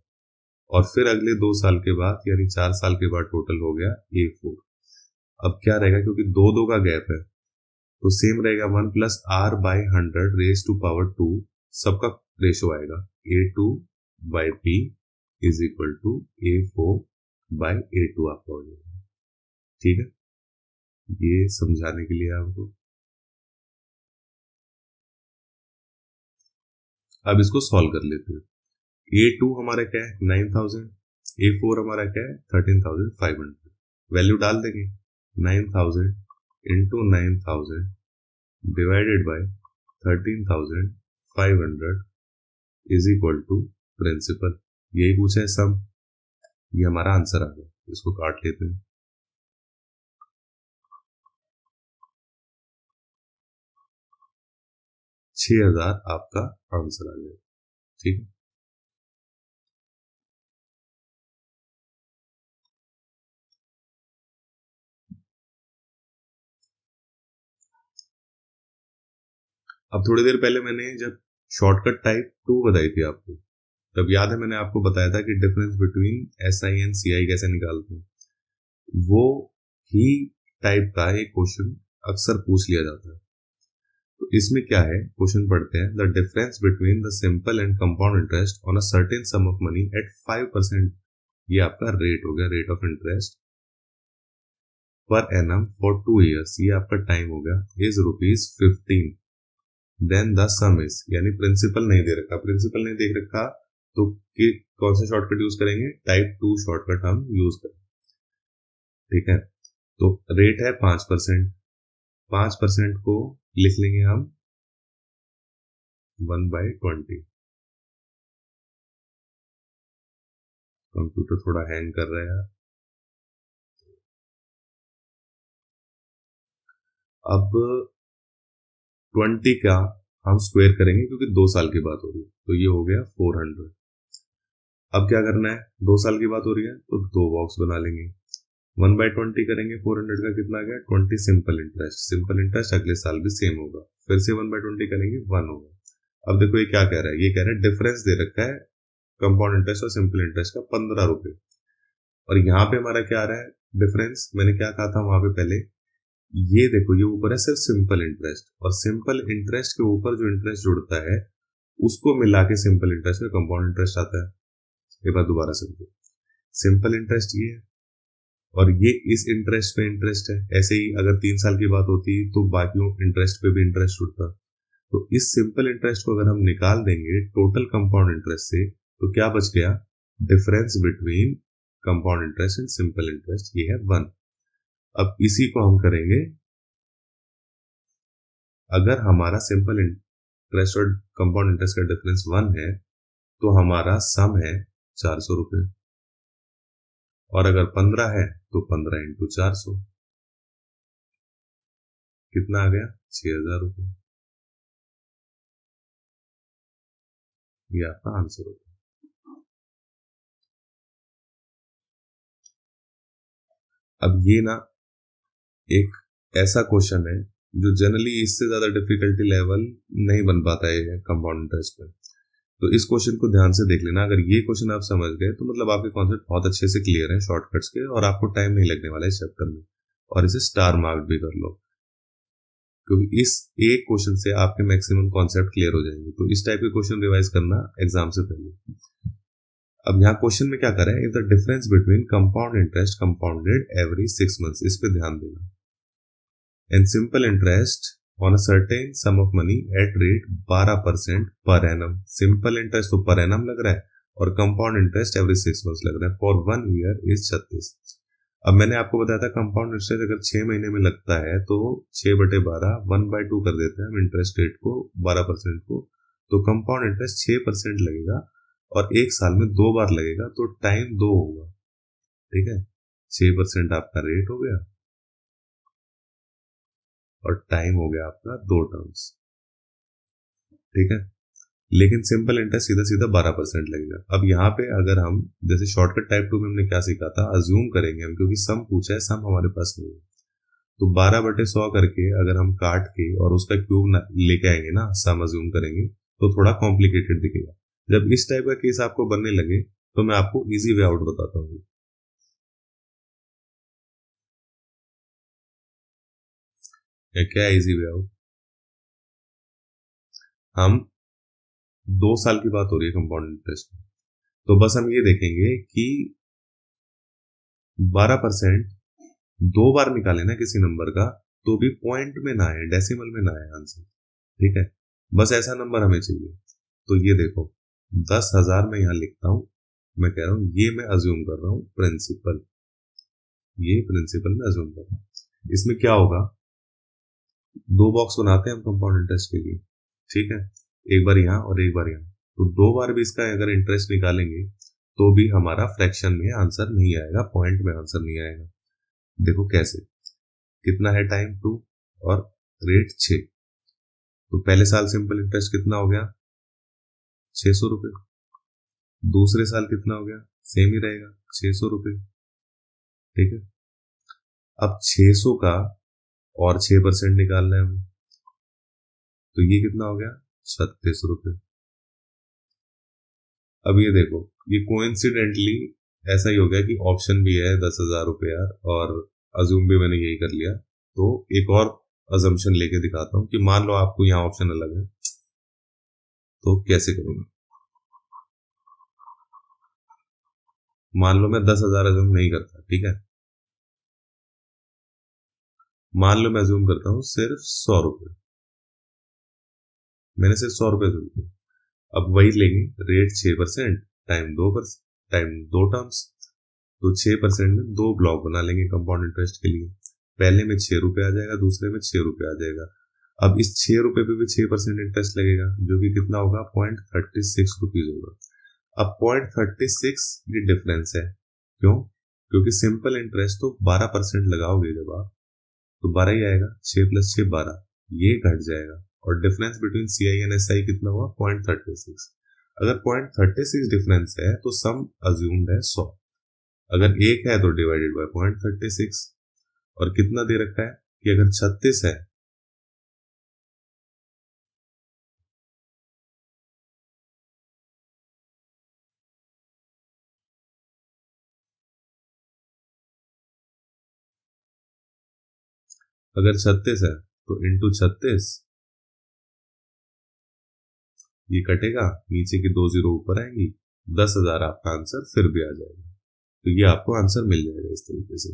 और फिर अगले 2 साल के बाद यानी 4 साल के बाद टोटल हो गया A4। अब क्या रहेगा, क्योंकि 2 का गैप है, तो सेम रहेगा 1 + R/100 रेज टू पावर 2, सबका रेशो आएगा A2/P is equal to A4/A2 आपका हो जाएगा। ठीक है, ये समझाने के लिए आपको। अब इसको सॉल्व कर लेते हैं। A2 हमारा क्या है 9000, A4 हमारा क्या है 13500। वैल्यू डाल देंगे 9000 into 9000 divided by 13500 is equal to principal. यही पूछा है सम, ये हमारा आंसर आ गया। इसको काट लेते हैं। 6000 आपका आंसर आ गया। ठीक है, अब थोड़ी देर पहले मैंने जब शॉर्टकट टाइप 2 बताई थी आपको, तब याद है मैंने आपको बताया था कि difference between SI and CI कैसे निकालते हैं। वो ही टाइप का एक क्वेश्चन अक्सर पूछ लिया जाता है। तो इसमें क्या है, क्वेश्चन पढ़ते हैं। The difference between the simple and compound interest on a certain sum of money at 5%, ये आपका रेट हो गया, rate of interest per annum for 2 years, ये आपका टाइम हो गया, is ₹15। Then the sum is, यानी प्रिंसिपल नहीं दे रखा, प्रिंसिपल नहीं देख रखा तो कौन सा शॉर्टकट यूज करेंगे, टाइप 2 शॉर्टकट हम यूज करेंगे। ठीक है, तो रेट है 5%, 5% को लिख लेंगे हम 1/20। कंप्यूटर थोड़ा हैंग कर रहा है यार। अब 20 का हम स्क्वायर करेंगे क्योंकि 2 साल की बात हो रही है, तो ये हो गया 400। अब क्या करना है, 2 साल की बात हो रही है तो 2 बॉक्स बना लेंगे। 1/20 करेंगे, 400 का कितना आ गया 20 सिंपल इंटरेस्ट, सिंपल इंटरेस्ट अगले साल भी सेम होगा, फिर से 1/20 करेंगे 1 होगा। अब देखो ये क्या कह रहा है, ये कह रहा है डिफरेंस दे रखा है कंपाउंड इंटरेस्ट और सिंपल इंटरेस्ट का ₹15, और यहाँ पे हमारा क्या आ रहा है डिफरेंस, मैंने क्या कहा था वहां पे पहले, ये देखो ये ऊपर है सिर्फ सिंपल इंटरेस्ट, और सिंपल इंटरेस्ट के ऊपर जो इंटरेस्ट जुड़ता है उसको मिला के सिंपल इंटरेस्ट में कंपाउंड इंटरेस्ट आता है। ये बात दोबारा समझो, सिंपल इंटरेस्ट ये है और ये इस इंटरेस्ट पे इंटरेस्ट है। ऐसे ही अगर 3 साल की बात होती तो बाकियों इंटरेस्ट पे भी इंटरेस्ट जुड़ता। तो इस सिंपल इंटरेस्ट को अगर हम निकाल देंगे टोटल कंपाउंड इंटरेस्ट से, तो क्या बच गया, difference between compound interest and simple interest, ये है 1। अब इसी को हम करेंगे, अगर हमारा सिंपल इंटरेस्ट और कंपाउंड इंटरेस्ट का डिफरेंस 1 है तो हमारा सम है ₹400, और अगर 15 है तो 15 इंटू 400 कितना आ गया ₹6000। ये आपका आंसर होगा। अब ये ना एक ऐसा क्वेश्चन है जो जनरली इससे ज्यादा डिफिकल्टी लेवल नहीं बन पाता है कंपाउंड इंटरेस्ट में। तो इस क्वेश्चन को ध्यान से देख लेना, अगर ये क्वेश्चन आप समझ गए तो मतलब आपके कॉन्सेप्ट बहुत अच्छे से क्लियर है शॉर्टकट्स के, और आपको टाइम नहीं लगने वाला इस चैप्टर में, और इसे स्टार मार्क भी कर लो क्योंकि इस एक क्वेश्चन से आपके मैक्सिमम कॉन्सेप्ट क्लियर हो जाएंगे। तो इस टाइप के क्वेश्चन रिवाइज करना एग्जाम से पहले। अब यहाँ क्वेश्चन में क्या कर रहा है, if the difference between compound interest compounded every 6 months, इस पे ध्यान देना, and simple interest on a certain sum of money at rate 12% per annum. Simple interest तो पर एनम लग रहा है और कंपाउंड इंटरेस्ट एवरी 6 मंथ्स लग रहा है, फॉर 1 ईयर इज 36। अब मैंने आपको बताया था कंपाउंड इंटरेस्ट अगर 6 महीने में लगता है तो 6/12 1/2 कर देते हैं हम इंटरेस्ट रेट को 12% को, तो कंपाउंड इंटरेस्ट 6% लगेगा और 1 साल में 2 बार लगेगा, तो टाइम 2 होगा। ठीक है, 6% आपका रेट हो गया और टाइम हो गया आपका 2 टर्म्स। ठीक है, लेकिन सिंपल इंटरेस्ट सीधा सीधा 12% लगेगा। अब यहाँ पे अगर हम जैसे शॉर्टकट टाइप 2 में हमने क्या सीखा था, अज्यूम करेंगे हम, क्योंकि सम पूछा है, सम हमारे पास नहीं है, तो 12/100 करके अगर हम काट के और उसका क्यूब लेके आएंगे ना, सम अज्यूम करेंगे तो थोड़ा कॉम्प्लिकेटेड दिखेगा। जब इस टाइप का केस आपको बनने लगे तो मैं आपको इजी वे आउट बताता हूँ। क्या इजी वे आउट, हम 2 साल की बात हो रही है कंपाउंड इंटरेस्ट में, तो बस हम ये देखेंगे कि 12% दो बार निकाले ना किसी नंबर का तो भी पॉइंट में ना आए, डेसिमल में ना आए आंसर, ठीक है। बस ऐसा नंबर हमें चाहिए। तो ये देखो 10,000 मैं यहाँ लिखता हूं, मैं कह रहा हूं ये मैं अज्यूम कर रहा हूं प्रिंसिपल, ये प्रिंसिपल में अज्यूम कर रहा हूं। इसमें क्या होगा, दो बॉक्स बनाते हैं हम कंपाउंड इंटरेस्ट के लिए, ठीक है, एक बार यहाँ और एक बार यहाँ। तो दो बार भी इसका अगर इंटरेस्ट निकालेंगे तो भी हमारा फ्रैक्शन में आंसर नहीं आएगा, पॉइंट में आंसर नहीं आएगा। देखो कैसे, कितना है टाइम 2 और रेट 6। तो पहले साल सिंपल इंटरेस्ट कितना हो गया, 600 रुपये। दूसरे साल कितना हो गया, सेम ही रहेगा 600 रुपये, ठीक है। अब 600 का और 6% निकालना है हमें, तो ये कितना हो गया, 36 रुपये। अब ये देखो, ये कोइंसिडेंटली ऐसा ही हो गया कि ऑप्शन भी है 10,000 रुपये यार, और अज्यूम भी मैंने यही कर लिया। तो एक और अजम्पशन लेके दिखाता हूं कि मान लो आपको यहाँ ऑप्शन अलग है, तो कैसे करेंगे। मान लो मैं 10,000 अज्यूम नहीं करता, ठीक है, मान लो मैं अज्यूम करता हूं सिर्फ 100 रुपये, मैंने सिर्फ 100 रुपये अज्यूम किया। अब वही लेंगे, रेट 6% टाइम 2%, टाइम 2 टर्म्स, तो 6% में दो ब्लॉक बना लेंगे कंपाउंड इंटरेस्ट के लिए। पहले में 6 रुपये आ जाएगा, दूसरे में 6 रुपये आ जाएगा। अब इस 6 रुपये पे भी 6% इंटरेस्ट लगेगा, जो कि कितना होगा, 0.36 रुपीज होगा। अब 0.36 ये डिफरेंस है, क्यों, क्योंकि सिंपल इंटरेस्ट तो 12% लगाओगे जब आप, तो 12 ही आएगा, 6 + 6 12, ये घट जाएगा। और difference between CI and SI कितना हुआ, 0.36। अगर 0.36 डिफरेंस है तो सम अज्यूम्ड है 100, अगर एक है तो डिवाइडेड बाय 0.36। और कितना दे रखा है कि अगर 36 है, अगर 36 है तो इंटू 36, ये कटेगा, नीचे की 2 जीरो ऊपर आएंगी, 10,000 आपका आंसर फिर भी आ जाएगा। तो ये आपको आंसर मिल जाएगा इस तरीके से।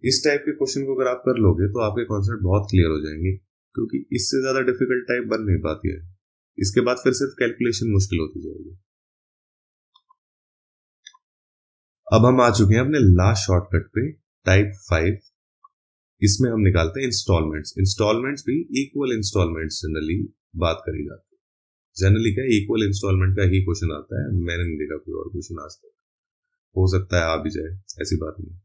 इस टाइप के क्वेश्चन को अगर आप कर लोगे तो आपके कॉन्सेप्ट बहुत क्लियर हो जाएंगे, क्योंकि इससे ज्यादा डिफिकल्ट टाइप बन नहीं पाती है। इसके बाद फिर सिर्फ कैलकुलेशन मुश्किल होती जाएगी। अब हम आ चुके हैं अपने लास्ट शॉर्टकट पे, टाइप 5। इसमें हम निकालते हैं इंस्टॉलमेंट्स। इंस्टॉलमेंट्स भी इक्वल इंस्टॉलमेंट्स जनरली बात करी जाती है। जनरली क्या, इक्वल इंस्टॉलमेंट का ही क्वेश्चन आता है, मैंने नहीं देखा कोई और क्वेश्चन आज तक। हो सकता है आ भी जाए, ऐसी बात नहीं।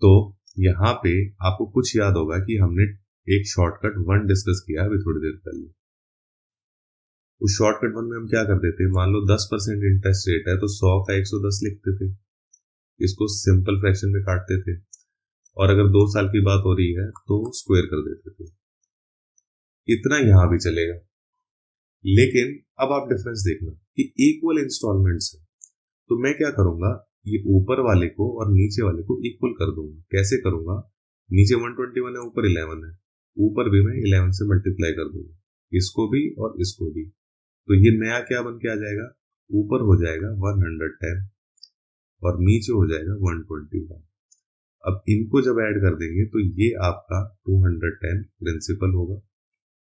तो यहाँ पे आपको कुछ याद होगा कि हमने एक शॉर्टकट 1 डिस्कस किया अभी थोड़ी देर पहले। उस शॉर्टकट 1 में हम क्या करते थे, मान लो 10% इंटरेस्ट रेट है तो 100 का 110 लिखते थे, इसको सिंपल फ्रैक्शन में काटते थे, और अगर 2 साल की बात हो रही है तो स्क्वायर कर देते थे। इतना यहां भी चलेगा, लेकिन अब आप डिफरेंस देखना कि इक्वल इंस्टॉलमेंट्स है, तो मैं क्या करूंगा, ये ऊपर वाले को और नीचे वाले को इक्वल कर दूंगा। कैसे करूंगा, नीचे 121 है, ऊपर 11 है, ऊपर भी मैं 11 से मल्टीप्लाई कर दूंगा, इसको भी और इसको भी। तो ये नया क्या बन के आ जाएगा, ऊपर हो जाएगा 110 और नीचे हो जाएगा 121। अब इनको जब ऐड कर देंगे तो ये आपका 210 प्रिंसिपल होगा,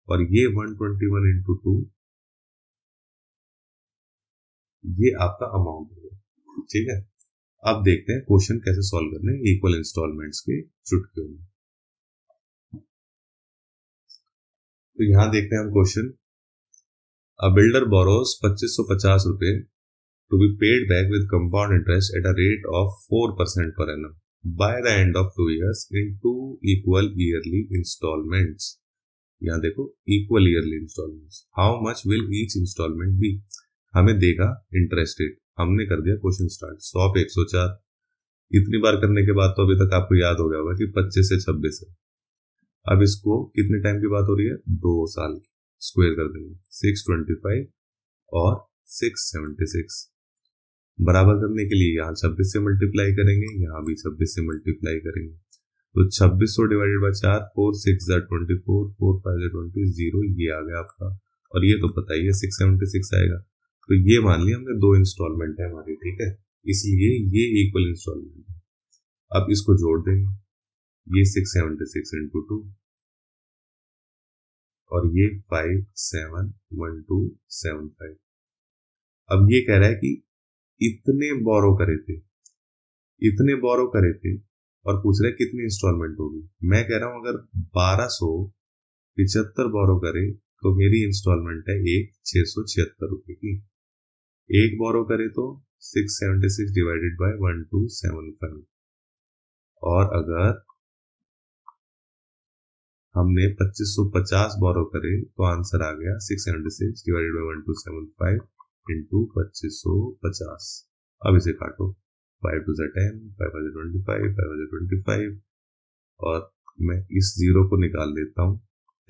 और ये 121 इंटू 2 ये आपका अमाउंट होगा, ठीक है। अब देखते हैं क्वेश्चन कैसे सॉल्व करने हैं इक्वल इंस्टॉलमेंट्स के चुटकियों में। तो यहां देखते हैं हम क्वेश्चन। अ बिल्डर बोरोस 2550 रुपए to be paid back with compound interest at a rate of 4% per annum by the end of 2 years in 2 equal yearly installments. यहाँ देखो equal yearly installments. How much will each installment be? हमें देगा इंटरेस्ट रेट। हमने कर दिया क्वेश्चन स्टार्ट 100 पे 104। इतनी बार करने के बाद तो अभी तक आपको याद हो गया होगा कि 25 से 26 है। अब इसको कितने टाइम की बात हो रही है, 2 साल की, स्क्वायर कर देंगे 625 और 676। बराबर करने के लिए यहाँ 26 से मल्टीप्लाई करेंगे, यहाँ भी 26 से मल्टीप्लाई करेंगे, तो 2600 डिवाइडेड बाय 4, 4 6 24, 4 5 20, 0 ये आ गया आपका। और ये तो पता ही है 676 आएगा। तो ये मान लिया हमने 2 इंस्टॉलमेंट है हमारी, ठीक है। इसलिए ये इक्वल इंस्टॉलमेंट है। अब इसको जोड़ देंगे, ये 676 इंटू 2 और ये 571275। अब ये कह रहा है कि इतने बोरो करे थे, इतने बोरो करे थे और पूछ रहा है कितनी इंस्टॉलमेंट होगी। मैं कह रहा हूं अगर 1275 बोरो करे तो मेरी इंस्टॉलमेंट है एक 676 रुपए की। एक बोरो करे तो 676 डिवाइडेड बाय 1275। और अगर हमने 2550 बोरो करे तो आंसर आ गया 676 डिवाइडेड बाय 1275 इंटू 2550। अब इसे काटो, 5 to 10, 5 25, 5 25 और मैं इस जीरो को निकाल देता हूँ,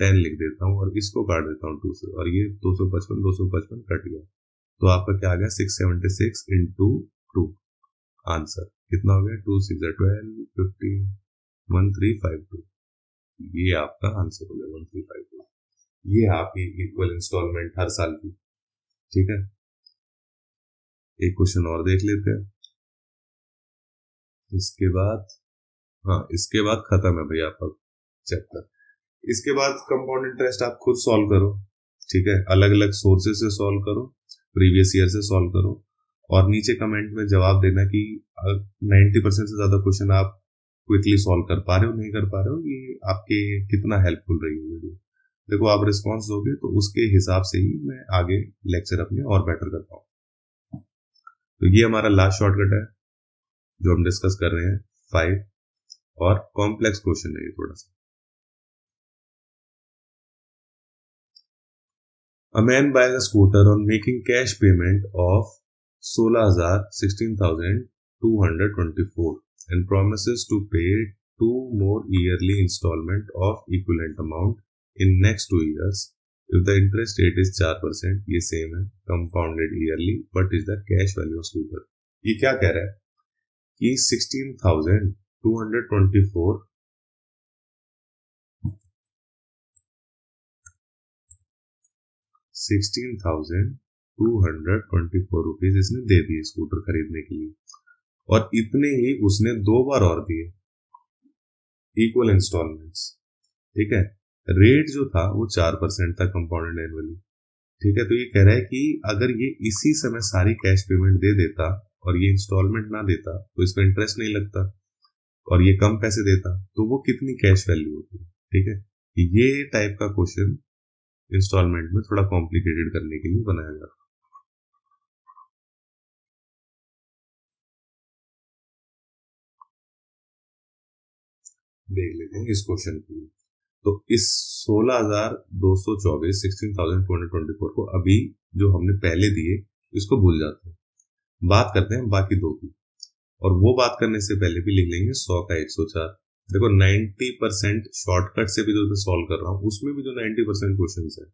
10 लिख देता हूँ और इसको काट देता हूँ 2 से, और ये 255 कट गया। तो आपका क्या आ गया 676 इंटू 2। आंसर कितना हो गया 2 6 12 15 1352। ये आपका आंसर हो गया 1352। ये आपकी इक्वल इंस्टॉलमेंट हर साल की। ठीक है, एक क्वेश्चन और देख लेते हैं इसके बाद। हाँ, इसके बाद खत्म है भैया आपका चैप्टर। इसके बाद कंपाउंड इंटरेस्ट आप खुद सॉल्व करो। ठीक है, अलग अलग सोर्सेज से सॉल्व करो, प्रीवियस ईयर से सॉल्व करो और नीचे कमेंट में जवाब देना कि 90% से ज्यादा क्वेश्चन आप क्विकली सॉल्व कर पा रहे हो, नहीं कर पा रहे हो, ये आपके कितना हेल्पफुल रही है वीडियो। देखो, आप रिस्पॉन्स दोगे तो उसके हिसाब से ही मैं आगे लेक्चर अपने और बेटर कर पाऊँ। तो ये हमारा लास्ट शॉर्टकट है जो हम डिस्कस कर रहे हैं 5, और कॉम्प्लेक्स क्वेश्चन है ये थोड़ा सा। A man buys a scooter on making cash payment of 16,224 and promises to pay 2 more yearly installment of equivalent amount in next 2 years. If the interest rate is 4%, ये सेम है, compounded yearly, what is the cash value of scooter? ये क्या कह रहा है कि 16,224 16,224 रुपीज इसने दे दिए स्कूटर खरीदने के लिए, और इतने ही उसने 2 बार और दिए इक्वल इंस्टॉलमेंट्स। ठीक है, रेट जो था वो 4% था कंपाउंडेड एनुअली। ठीक है, तो ये कह रहा है कि अगर ये इसी समय सारी कैश पेमेंट दे देता और ये इंस्टॉलमेंट ना देता तो इसमें इंटरेस्ट नहीं लगता, और ये कम पैसे देता तो वो कितनी कैश वैल्यू होती। ठीक है, ये टाइप का क्वेश्चन इंस्टॉलमेंट में थोड़ा कॉम्प्लिकेटेड करने के लिए बनाया जाता है। देख लेते हैं इस क्वेश्चन को। तो इस 16,224 16,224 को अभी जो हमने पहले दिए इसको भूल जाते हैं, बात करते हैं बाकी दो की। और वो बात करने से पहले भी लिख लेंगे 100 का 104। देखो 90% शॉर्टकट से भी जो मैं सॉल्व कर रहा हूँ उसमें भी जो 90% क्वेश्चन है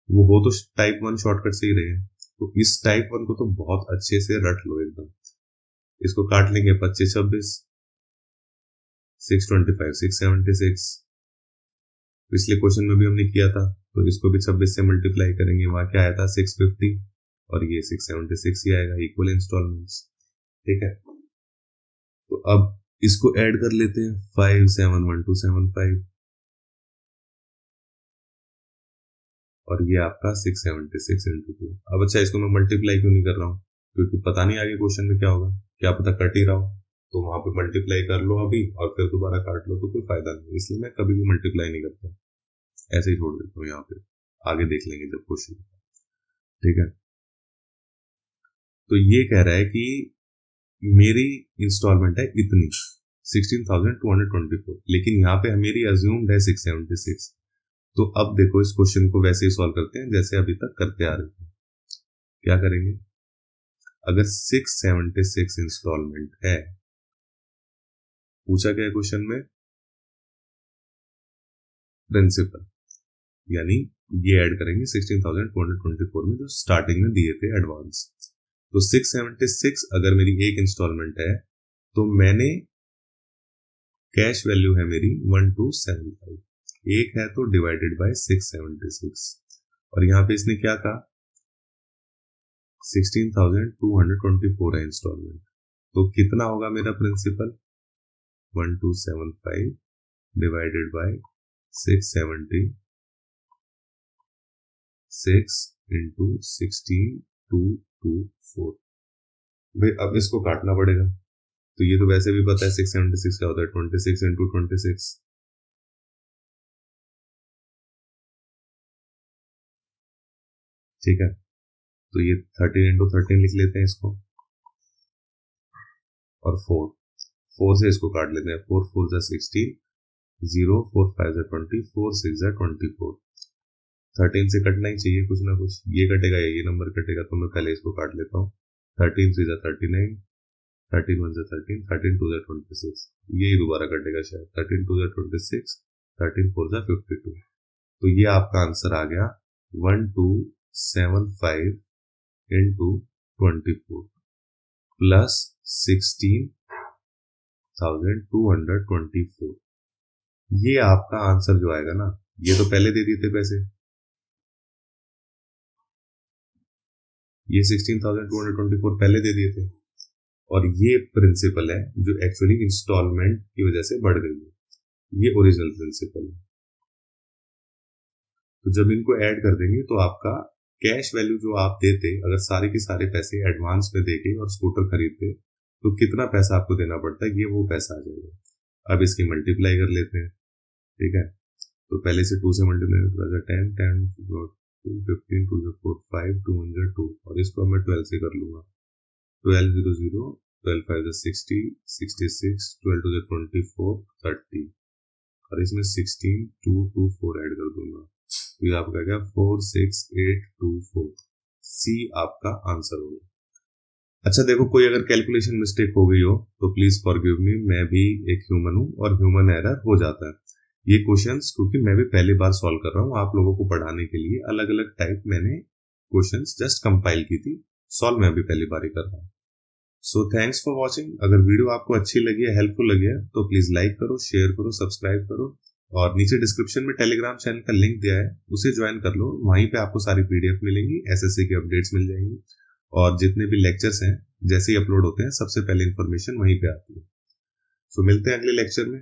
वो हो तो टाइप 1 शॉर्टकट से ही रहे हैं। तो इस टाइप 1 को तो बहुत अच्छे से रट लो एकदम। इसको काट लेंगे 25 26, 625 676। पिछले क्वेश्चन में भी हमने किया था, तो इसको भी 26 से मल्टीप्लाई करेंगे, वहां क्या आया था 650, और ये 676 ही आएगा इक्वल इंस्टॉलमेंट्स। ठीक है, तो अब इसको ऐड कर लेते हैं 571275, और ये आपका 676 इंटू 2। अब अच्छा, इसको मैं मल्टीप्लाई क्यों नहीं कर रहा हूँ, क्योंकि पता नहीं आगे क्वेश्चन में क्या होगा, क्या पता कट ही रहा हो, तो वहां पे मल्टीप्लाई कर लो अभी और फिर दोबारा काट लो, तो कोई फायदा नहीं। इसलिए मैं कभी भी मल्टीप्लाई नहीं करता, ऐसे ही छोड़ देता हूँ यहाँ पे, आगे देख लेंगे जब क्वेश्चन। ठीक है, तो ये कह रहा है कि मेरी इंस्टॉलमेंट है इतनी 16,224, लेकिन यहाँ पे मेरी अज्यूम्ड है 676। तो अब देखो इस क्वेश्चन को वैसे ही सॉल्व करते हैं जैसे अभी तक करते आ रहे थे। क्या करेंगे, अगर 676 इंस्टॉलमेंट है, पूछा गया क्वेश्चन में प्रिंसिपल, यानी ये ऐड करेंगे 16,224 में जो स्टार्टिंग में दिए थे एडवांस। तो 676 अगर मेरी एक इंस्टॉलमेंट है तो मैंने कैश वैल्यू है मेरी 1275, एक है तो डिवाइडेड बाय 676, और यहां पे इसने क्या कहा 16,224 है इंस्टॉलमेंट, तो कितना होगा मेरा प्रिंसिपल? 1275 divided by 670, 6 into 16224। भाई अब इसको काटना पड़ेगा, तो ये तो वैसे भी पता है 676 क्या होता है, 26 इंटू 26। ठीक है, तो ये 13 इंटू 13 लिख लेते हैं इसको, और 4 से इसको काट लेते हैं। 4 4 जा 16, 0 4 5 जा 20, 4 6 जा 24। 13 से कटना ही चाहिए कुछ ना कुछ, ये कटेगा या ये नंबर कटेगा, तो मैं पहले इसको काट लेता हूँ। 13 3 जा 39, 13 1 जा 13, 13 2 जा 26, यही दोबारा कटेगा शायद। 13 2 जा 26, 13 4 जा 52। तो ये आपका आंसर आ गया 1275 इंटू 24 प्लस 16,224। ये आपका आंसर जो आएगा ना, ये तो पहले दे दिए थे पैसे, ये 16,224 पहले दे दिए थे, और ये प्रिंसिपल है जो एक्चुअली इंस्टॉलमेंट की वजह से बढ़ गई है, ये ओरिजिनल प्रिंसिपल है। तो जब इनको ऐड कर देंगे तो आपका कैश वैल्यू जो आप देते, अगर सारे के सारे पैसे एडवांस में देके और स्कूटर खरीदते, तो कितना पैसा आपको देना पड़ता है, ये वो पैसा आ जाएगा। अब इसकी मल्टीप्लाई कर लेते हैं। ठीक है, तो पहले से 2 से मल्टीप्लाई कर 10 10 2 15 2 4 5 2 2, और इसको मैं 12 से कर लूंगा। 12 0 0, 12 5 60, 66, 12 2 24, 30, और इसमें 16 2 2 4 ऐड कर दूंगा, तो ये आपका क्या 46824। सी आपका आंसर होगा। अच्छा देखो, कोई अगर कैलकुलेशन मिस्टेक हो गई हो तो प्लीज फॉरगिव मी, मैं भी एक ह्यूमन हूं और ह्यूमन एरर हो जाता है। ये क्वेश्चंस क्योंकि मैं भी पहली बार सॉल्व कर रहा हूँ, आप लोगों को पढ़ाने के लिए अलग अलग टाइप मैंने क्वेश्चंस जस्ट कंपाइल की थी, सॉल्व मैं भी पहली बार ही कर रहा हूँ। So thanks for watching. अगर वीडियो आपको अच्छी लगी है, हेल्पफुल लगी है, तो प्लीज लाइक करो, शेयर करो, सब्सक्राइब करो, और नीचे डिस्क्रिप्शन में टेलीग्राम चैनल का लिंक दिया है, उसे ज्वाइन कर लो। वहीं पे आपको सारी पीडीएफ मिलेंगी, एसएससी की अपडेट्स मिल जाएंगी, और जितने भी लेक्चर्स हैं जैसे ही अपलोड होते हैं सबसे पहले इंफॉर्मेशन वहीं पे आती है। सो मिलते हैं अगले लेक्चर में।